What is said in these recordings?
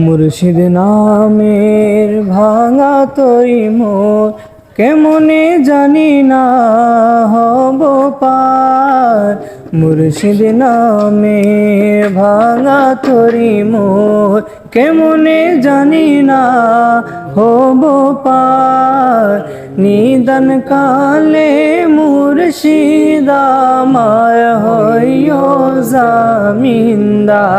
মুর্শিদ নামের ভাঙা তরি মোর কেমনে জানি না হব পার। মুর্শিদ নামের ভাঙা তরি মোর কেমনে জানি না হব পার। নিদান কালে মুর্শিদ আমার হইও জামিনদার।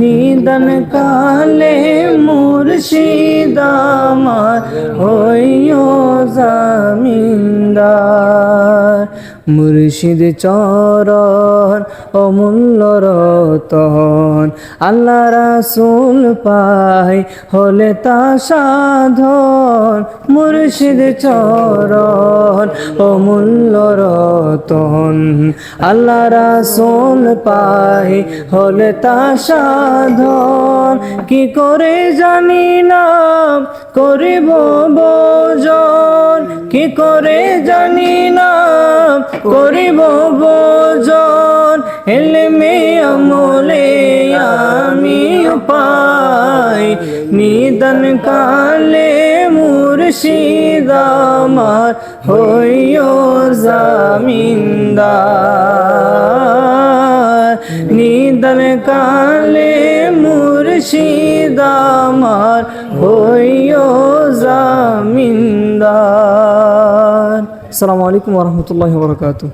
নিদান কালে মুর্শিদ আমার হইও জামিনদার। মুর্শিদ চরণ অমূল্য রতন আল্লাহ রাসূল পাই হলে তা সাধন। মুর্শিদ চরণ অমূল্য রতন আল্লাহ রাসূল পাই হলে তা সাধন। কি করে জানি না করিব ভজন, কি করে জানি না করিব ভজন। ইলমে আমলে আমি পাই নিদান কালে মুর্শিদ আমার হইও জামিনদার। নিদান কালে মুর্শিদ আমার হইও জামিনদার। আসসালামু আলাইকুম ওয়া রাহমাতুল্লাহি ওয়া বারাকাতুহু।